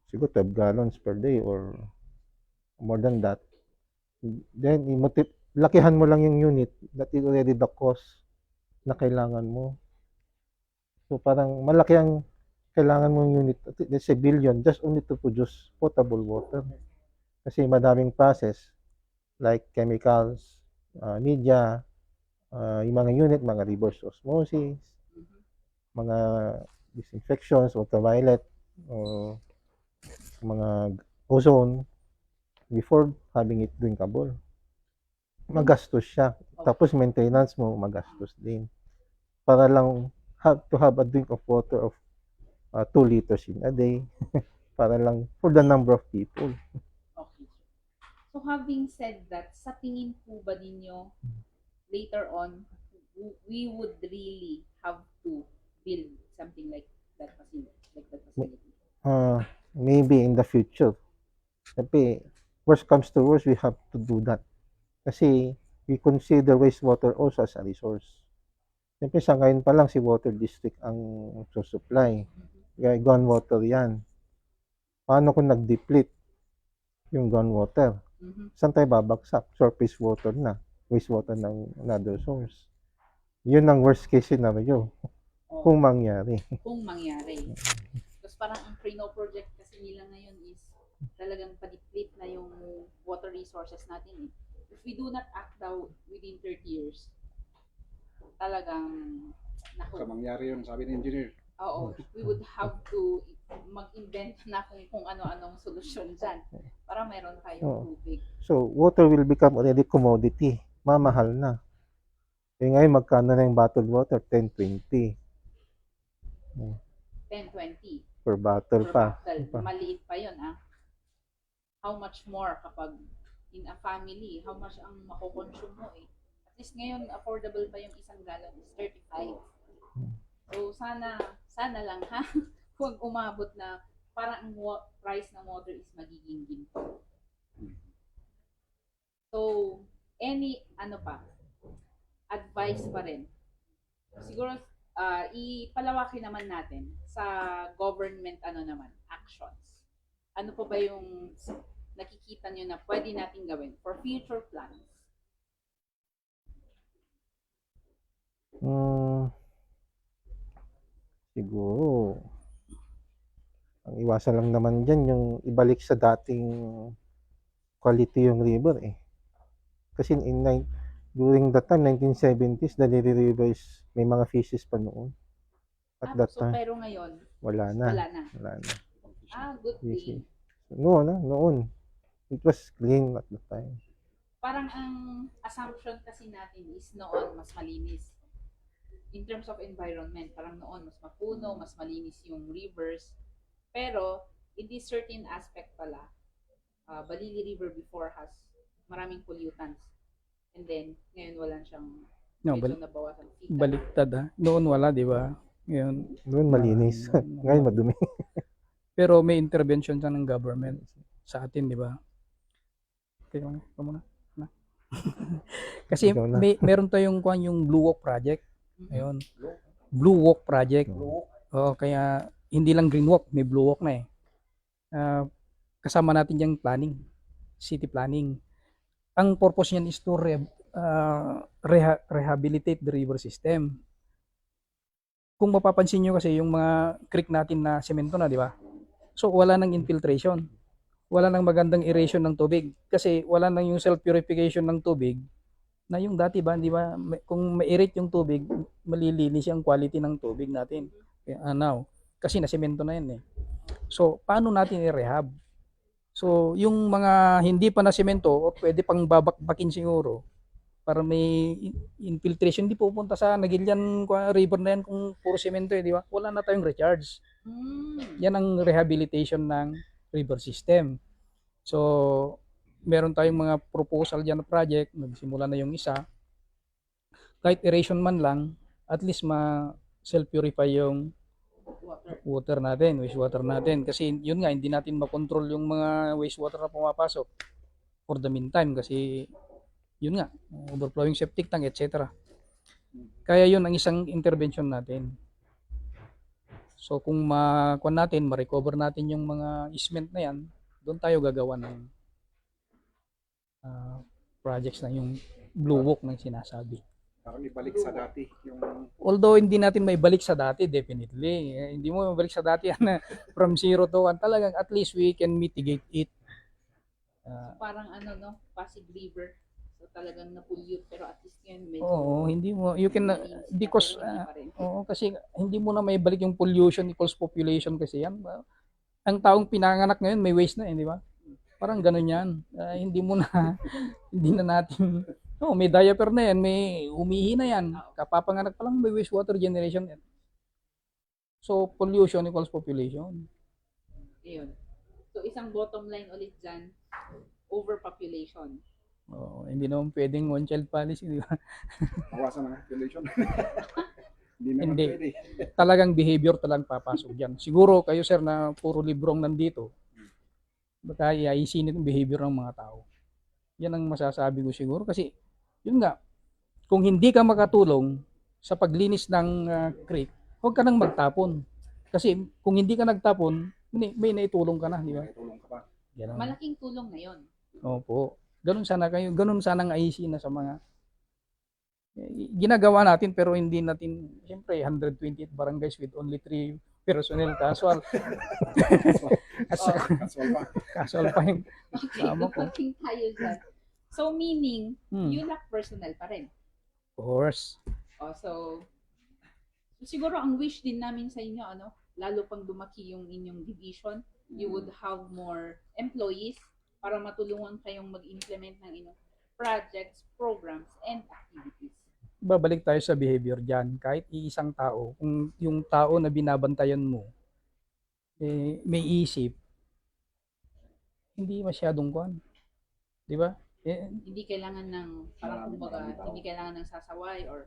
siguro 12 gallons per day or more than that. Then, lakihan mo lang yung unit that is already the cost na kailangan mo. So, parang malaki ang kailangan mong unit, let's say billion, just only to produce potable water. Kasi madaming process, like chemicals, media, yung mga unit, mga reverse osmosis, mga disinfections, ultraviolet, mga ozone, before having it drinkable. Magastos siya. Tapos maintenance mo, magastos din. Para lang to have a drink of water of 2 liters in a day. Para lang for the number of people. Okay. So having said that, sa tingin po ba ninyo later on we would really have to build something like that facility? Maybe in the future. Tapi, worst comes to worst, we have to do that. Kasi we consider wastewater also as a resource. Siyempre sa ngayon pa lang si Water District ang susupply. Kaya groundwater yan. Paano kung nag-deplete yung groundwater? Saan tayo babagsak? Surface water na. Wastewater ng another source. Yun ang worst case scenario. Kung mangyari. Kung mangyari. Tapos parang ang Prino project kasi nila ngayon is talagang pa-deplete na yung water resources natin eh. If we do not act daw within 30 years, talagang Baka mangyari yun, sabi ng engineer. oo, we would have to mag-invent na kung ano-anong solusyon dyan para meron tayong tubig. So, water will become already commodity. Mamahal na. Eh ngayon, magkano na yung bottled water? 10-20 10-20 per bottle per pa. bottle. Maliit pa yun ah. How much more kapag in a family, how much ang makukonsume mo eh. At least ngayon, affordable pa yung 1 gallon is 35. So, sana lang ha, huwag umabot na parang ang price ng water is magiging ginto. So, any advice pa rin. Siguro, ipalawakin naman natin sa government actions. Ano pa ba yung nakikita nyo na pwede natin gawin for future plans? Siguro, ang iwasan lang naman dyan yung ibalik sa dating quality yung river eh. Kasi during that time, 1970s, the Neri River is may mga fishes pa noon. At that time, pero ngayon, wala na. wala na. Good thing. Noon. It was clean at the time. Parang ang assumption kasi natin is noon mas malinis. In terms of environment, parang noon mas mapuno, mas malinis yung rivers. Pero, in this certain aspect pala, Balili River before has maraming pollutants. And then, ngayon wala siyang medyo nabawasan. Baliktad ha. Noon wala, di ba? Ngayon, Noon malinis. Ngayon madumi. pero may intervention siya ng government sa atin, di ba? Okay, muna. Kasi meron tayong yung Blue Walk Project. Ayun. Blue Walk Project. Oo, kaya hindi lang Green Walk, may Blue Walk na eh. Kasama natin yung planning, city planning. Ang purpose niyan is to rehabilitate the river system. Kung mapapansin nyo kasi yung mga creek natin na semento na, di ba? So wala nang infiltration. Wala nang magandang aeration ng tubig kasi wala nang yung self-purification ng tubig na yung dati ba, di ba, kung ma-aerate yung tubig, malilinis yung quality ng tubig natin. Now, kasi nasemento na yan eh. So, paano natin i-rehab? So, yung mga hindi pa na semento, pwede pang babakbakin siguro para may infiltration, hindi pupunta sa Nagilian River na yan kung puro semento eh, di ba? Wala na tayong recharge. Yan ang rehabilitation ng river system. So, meron tayong mga proposal dyan na project, nagsimula na yung isa. Kahit aeration man lang, at least ma-self-purify yung water natin, wastewater natin. Kasi yun nga, hindi natin makontrol yung mga wastewater na pumapasok for the meantime kasi yun nga, overflowing septic tank, etc. Kaya yun ang isang intervention natin. So kung ma-kuan natin, ma-recover natin yung mga easement na yan, doon tayo gagawa ng ah, projects na yung blue walk ng sinasabi. Parang ibalik sa dati yung Although hindi natin may balik sa dati, definitely. Hindi mo mabalik sa dati yan from 0 to 1. Talagang at least we can mitigate it. Parang ano, no? Pasig River. So talagang na-pollute, pero at least yun medyo Oo, hindi mo, you can, malinis na, because, pero hindi pa rin. oo, kasi hindi mo na may balik yung pollution equals population kasi yan. Ang taong pinanganak ngayon may waste na, di ba? Parang ganun yan. Hindi mo na, hindi na natin, no, may diaper na yan, may umihi na yan. Kapapanganak pa lang may wastewater generation yan. So, pollution equals population. Ayun. So isang bottom line ulit dyan, overpopulation. Oo, hindi naman pwedeng one child policy, di ba? bawasan ng population. Hindi naman Hindi. pwede. Talagang behavior talagang papasok dyan. Siguro kayo sir na puro librong nandito, baka iaisin yung behavior ng mga tao. Yan ang masasabi ko siguro kasi yun nga, kung hindi ka makatulong sa paglinis ng creek, huwag ka nang magtapon. Kasi kung hindi ka nagtapon, may naitulong ka na, di ba? Tulong ka pa. Ganun. Malaking tulong na yon. Opo. Ganun sana kayo, ganun sana ang IC na sa mga ginagawa natin pero hindi natin, siyempre 128 barangays with only 3 personnel casual. Casual pa. Casual pa yung Okay, Tama po. dumating tayo dyan. So meaning, Hmm. you lack personnel pa rin. Of course. So siguro ang wish din namin sa inyo, ano, lalo pang dumaki yung inyong division, you would have more employees para matulungan kayong mag-implement ng inyong projects, programs, and activities. Babalik tayo sa behavior dyan. Kahit iisang tao, kung yung tao na binabantayan mo, may isip, hindi masyadong kuhan. Di ba? Hindi kailangan ng, parang kumbaga, hindi kailangan ng sasaway or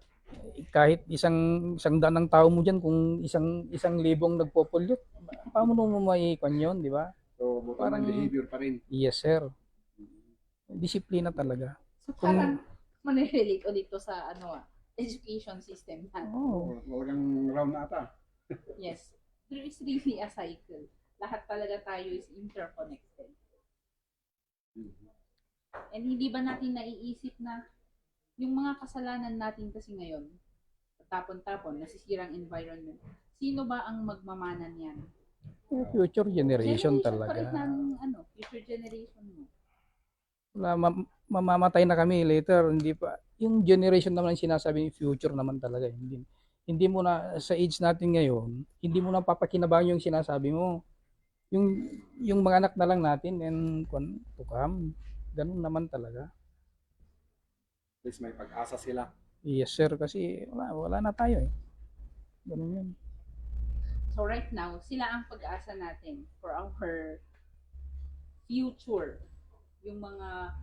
Kahit isang daan ng tao mo dyan, kung isang libong nagpo-pollute, paano mo maikon yun, di ba? So, bottom Parang- line behavior pa rin. Yes, sir. Disiplina talaga. so parang manirelate ulit to sa education system na. Oh, Talagang round na ata. Yes, there is really a cycle. Lahat talaga tayo is interconnected. And hindi ba natin naiisip na yung mga kasalanan natin kasi ngayon, tapon-tapon, nasisirang environment, sino ba ang magmamana niyan? future generation Pa rin talaga. ng future generation mo. Wala, mamamatay na kami later, hindi pa. Yung generation naman ang sinasabi yung future naman talaga. Hindi mo na, sa age natin ngayon, hindi mo na papakinabangan yung sinasabi mo. Yung mga anak na lang natin and to come. Ganun naman talaga. At least may pag-asa sila. Yes sir, kasi wala na tayo eh. Ganun yun. So right now, sila ang pag-asa natin for our future. Yung mga,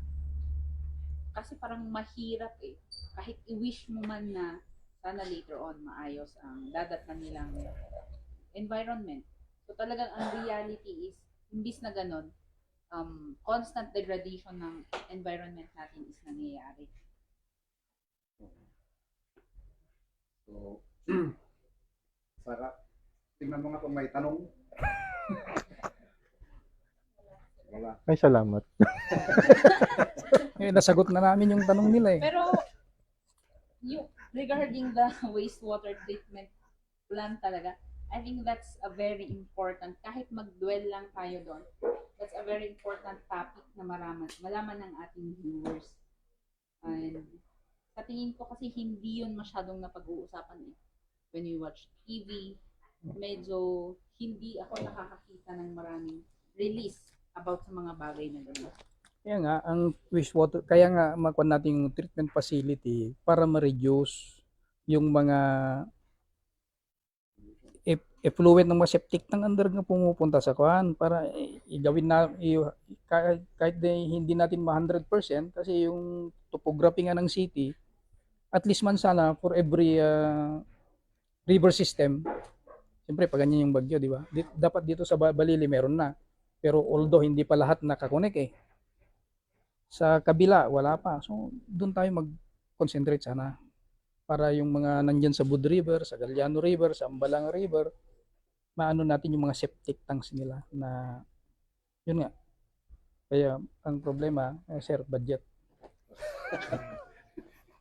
kasi parang mahirap eh. Kahit i-wish mo man na sana later on maayos ang dadatnan nilang environment. So talagang ang reality is, imbis na ganon, constant degradation ng environment natin is nangyayari. So, Sarah, tingnan mo nga kung may tanong. Wala. Ay, salamat. Nasagot na namin yung tanong nila eh. Pero, regarding the wastewater treatment plant talaga, I think that's a very important, kahit mag-dwell lang tayo doon, that's a very important topic na malaman ng ating viewers. And sa tingin ko kasi hindi yun masyadong napag-uusapan eh. When we watch TV, medyo hindi ako nakakakita ng maraming release about sa mga bagay na gano'n. Kaya nga, ang wastewater, kaya nga makuha natin yung treatment facility para ma-reduce yung mga effluent ng mga septic tank under na pumupunta sa kuhan para igawin na kahit hindi natin 100% kasi yung topography nga ng city at least man sana for every river system. Siyempre pag ganyan yung bagyo, di ba? Dapat dito sa Balili meron na. Pero although hindi pa lahat nakakonek eh. Sa kabila wala pa. So doon tayo mag-concentrate sana para yung mga nandyan sa Bud River, sa Galliano River, sa Ambalang River, maano natin yung mga septic tanks nila na yun nga. Kaya ang problema, sir, budget.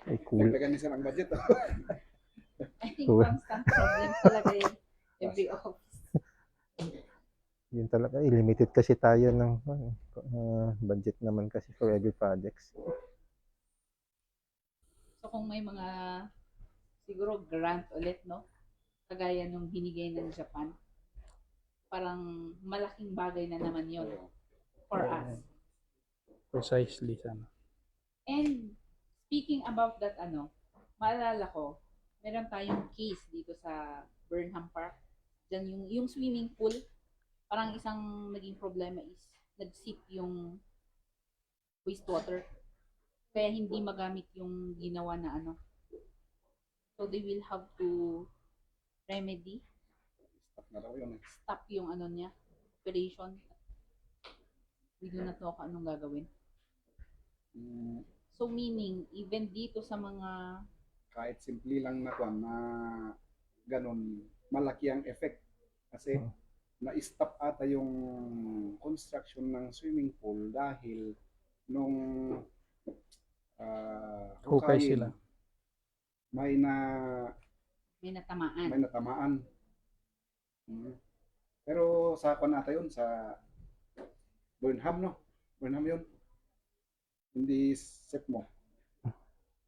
Ay, cool. Dagdagan niya ang budget. I think Cool. constant problem talaga yun. Every office. Yun talaga, limited kasi tayo ng budget naman kasi for every projects. So kung may mga siguro grant ulit, no? Kagaya nung binigay ng Japan, parang malaking bagay na naman yun for us. Precisely, sana. And speaking about that, maalala ko, meron tayong case dito sa Burnham Park. Diyan yung swimming pool, parang isang naging problema is nag-seep yung wastewater. Kaya hindi magamit yung ginawa na So they will have to remedy, Na raw yun eh. stop yung niya, operation. We do not know kung anong gagawin. Mm, So meaning, even dito sa mga kahit simple lang na kwan na ganun, malaki ang effect kasi na-stop ata yung construction ng swimming pool dahil nung Hukay hukayin, sila. may natamaan. natamaan. Pero sa kwan ata yun sa Burnham, no? Burnham yun. Hindi set mo.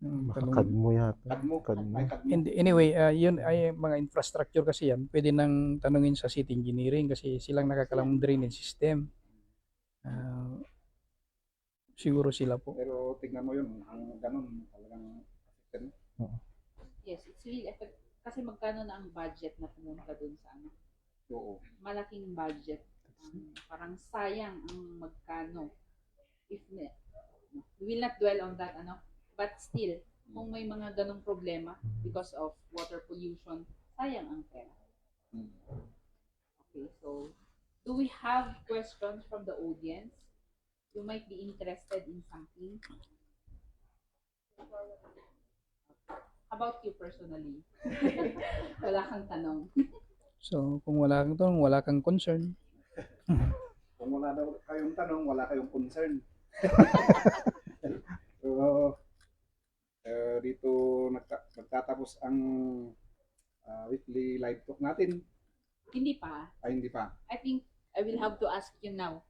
Kadmo yata. Kadmo. Kadmo. Ay, kadmo. Anyway, yun ay mga infrastructure kasi yan. Pwede nang tanungin sa city engineering kasi silang nakakalam drainage system. Siguro sila po. Pero tignan mo yun, ang ganun talagang affected. Yes, it's really effective. Kasi magkano na ang budget na pumunta dun sa Oo. malaking budget. Parang sayang ang magkano. We will not dwell on that, but still, kung may mga ganong problema because of water pollution, sayang ang pera. Okay, so, do we have questions from the audience? You might be interested in something. How about you personally? Wala kang tanong. So, kung wala kang tanong, wala kang concern. Kung wala daw kayong tanong, wala kayong concern. So, dito nagtatapos ang weekly live talk natin. Hindi pa. Ay, hindi pa. I think I will have to ask you now.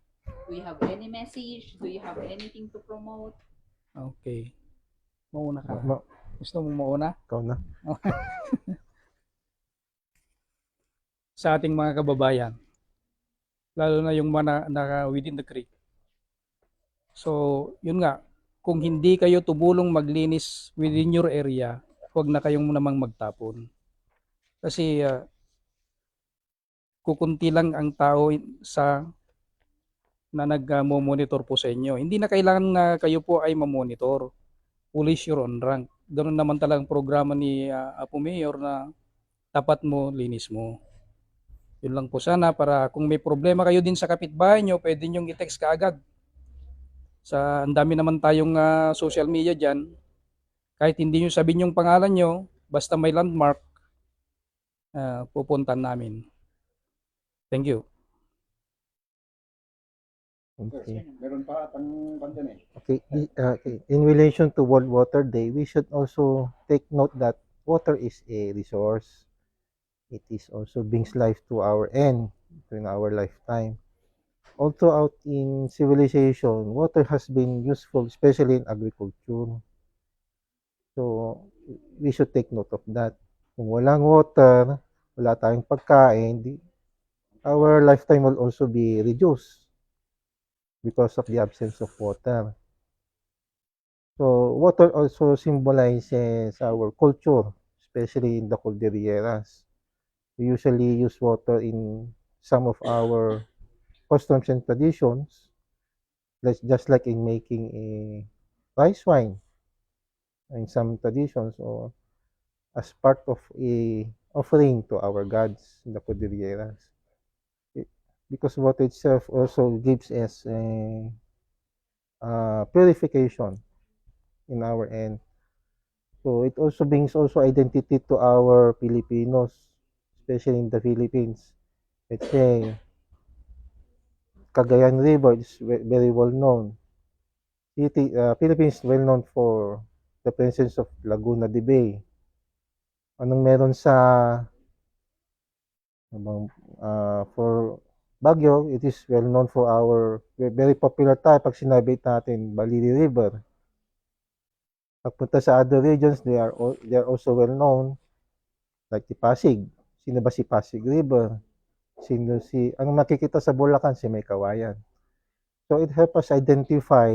Do you have any message? Do you have anything to promote? Okay. Mauna ka. Ma- Gusto mo mauna? Ikaw na. Sa ating mga kababayan, lalo na yung mga naka within the creek. So, yun nga, kung hindi kayo tumulong maglinis within your area, huwag na kayong namang magtapon. Kasi kukunti lang ang tao na nag-monitor po sa inyo. Hindi na kailangan na kayo po ay mamonitor. Police your own rank. Ganun naman talagang programa ni Apo Mayor na tapat mo, linis mo. Yun lang po sana para kung may problema kayo din sa kapitbahay nyo, pwede nyo i-text kaagad. Ang dami naman tayong social media dyan. Kahit hindi nyo sabihin yung pangalan nyo, basta may landmark, pupuntan namin. Thank you. Okay. Meron pa atang bandyan eh. Okay. In relation to World Water Day, we should also take note that water is a resource. It is also brings life to our end, in our lifetime. Also out in civilization, water has been useful, especially in agriculture. So, we should take note of that. Kung walang water, wala tayong pagkain, our lifetime will also be reduced because of the absence of water. So, water also symbolizes our culture, especially in the Cordilleras. We usually use water in some of our customs and traditions, just like in making a rice wine in some traditions, or as part of a offering to our gods in the Cordilleras. Because water itself also gives us a purification in our end. So it also brings also identity to our Filipinos, especially in the Philippines. Let's say, Cagayan River is very well known. Philippines is well known for the presence of Laguna de Bay. Anong meron sa for Baguio, it is well known for our very popular tayo pag sinabi natin Balili River. Pagpunta sa other regions, they are also well known like the Pasig. Sino ba si Pasig River? Ang makikita sa Bulacan si May Kawayan. So it helps us identify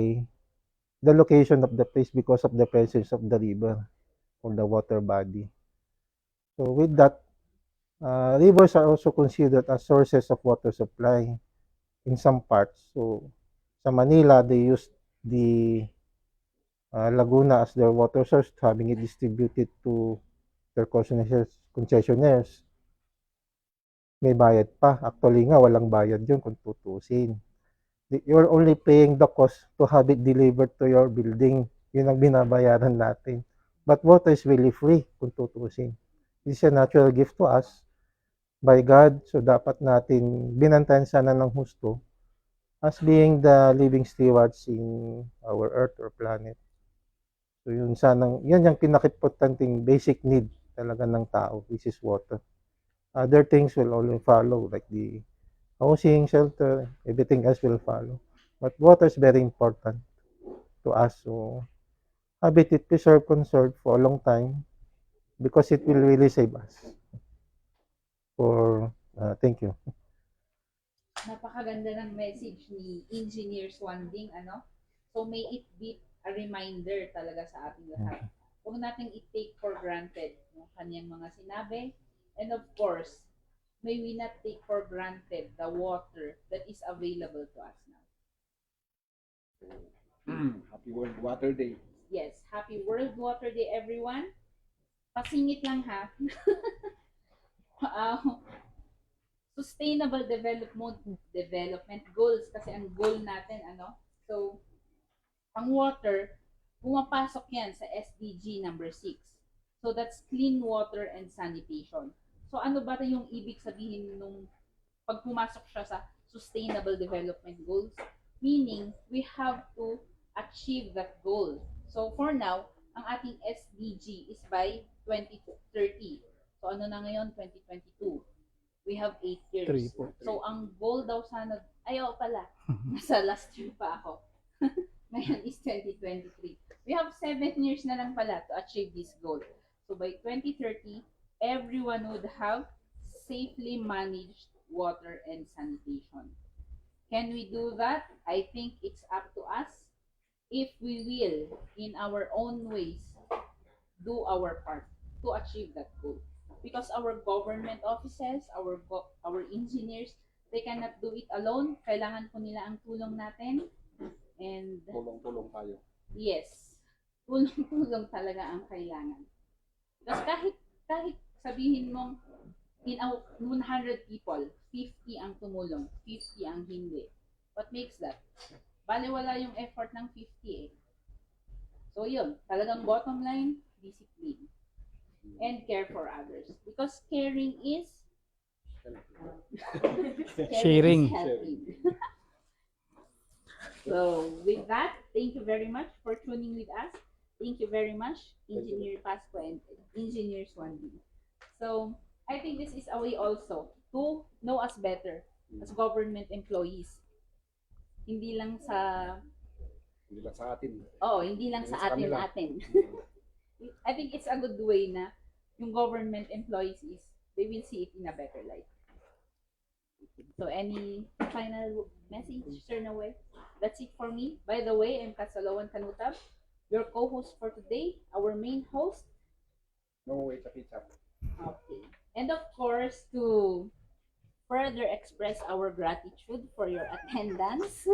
the location of the place because of the presence of the river or the water body. So with that, rivers are also considered as sources of water supply in some parts. So sa Manila, they use the Laguna as their water source, having it distributed to their concessionaires. May bayad pa. Actually nga, walang bayad yun kung tutusin. You're only paying the cost to have it delivered to your building. Yun ang binabayaran natin. But water is really free kung tutusin. It's a natural gift to us by God. So dapat natin binantayan sana ng husto as being the living stewards in our earth or planet. So yun yung pinaka-importanting basic need talaga ng tao, which is water. Other things will only follow, like the housing, shelter, everything else will follow. But water is very important to us. So have it preserved, conserved for a long time because it will really save us. Thank you. Napakaganda ng message ni Engineer Swanding, ano? So may it be a reminder talaga sa ating lahat. Huwag nating i-take for granted yung kanyang mga sinabi. And of course, may we not take for granted the water that is available to us now. Happy World Water Day. Yes, happy World Water Day, everyone. Pasingit lang ha. Sustainable development goals kasi ang goal natin so ang water pumapasok yan sa SDG number 6. So that's clean water and sanitation. So ano ba yung ibig sabihin nung pag pumasok siya sa sustainable development goals? Meaning we have to achieve that goal. So for now, ang ating SDG is by 2030. So ano na ngayon, 2022. We have 8 years. So ang goal daw sana, pala, nasa last year pa ako. Ngayon is 2023. We have 7 years na lang pala to achieve this goal. So by 2030, everyone would have safely managed water and sanitation. Can we do that? I think it's up to us if we will, in our own ways, do our part to achieve that goal. Because our government offices, our engineers, they cannot do it alone. Kailangan po nila ang tulong natin. And Tulong-tulong tayo. yes, tulong-tulong talaga ang kailangan. Because kahit sabihin mong in 100 people, 50 ang tumulong, 50 ang hindi. What makes that? Baliwala yung effort ng 50 eh. So yun, talagang bottom line, discipline. And care for others. Because caring is Sharing. helping. So with that, thank you very much for tuning with us. Thank you very much, Engineer Pasco and Engineer Swandi. So I think this is a way also to know us better as government employees. Hindi lang sa atin. hindi lang sa kanila. atin. I think it's a good way na yung government employees they will see it in a better light. So any final message, Sir Noel? That's it for me. By the way, I'm Kasalawan Kanutab, your co-host for today, our main host. No way, chap. Okay. And of course, to further express our gratitude for your attendance.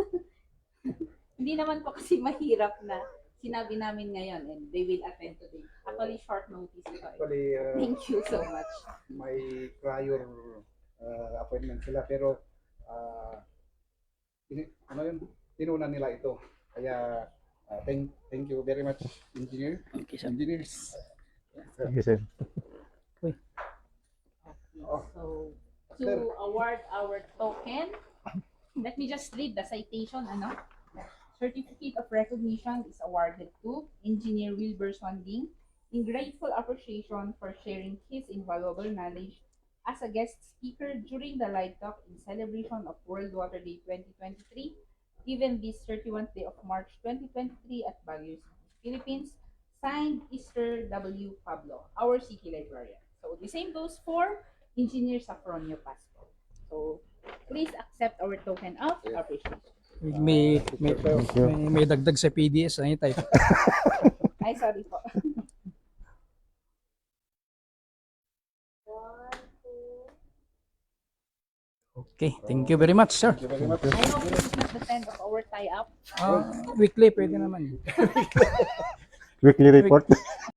Hindi naman po kasi mahirap na sinabi namin ngayon and they will attend today. Actually, short notice ito. Actually, Thank you so much. may prior appointment sila pero tinuna nila ito. Kaya thank you very much, engineers. Thank you, sir. Okay, so to award our token. Let me just read the citation. Certificate of recognition is awarded to Engineer Wilbur Swanding in grateful appreciation for sharing his invaluable knowledge as a guest speaker during the live talk in celebration of World Water Day 2023, given this 31st day of March 2023 at Baguio City, Philippines. Signed, Easter W. Pablo, our city librarian. So the same goes for Engineer Safronio Pasco. So please accept our token of appreciation. May dagdag sa PDS na type. Ay, sorry po. Okay, thank you very much, sir. Thank you very much. I hope this is not the end of our tie-up. Weekly pwede naman. Weekly report.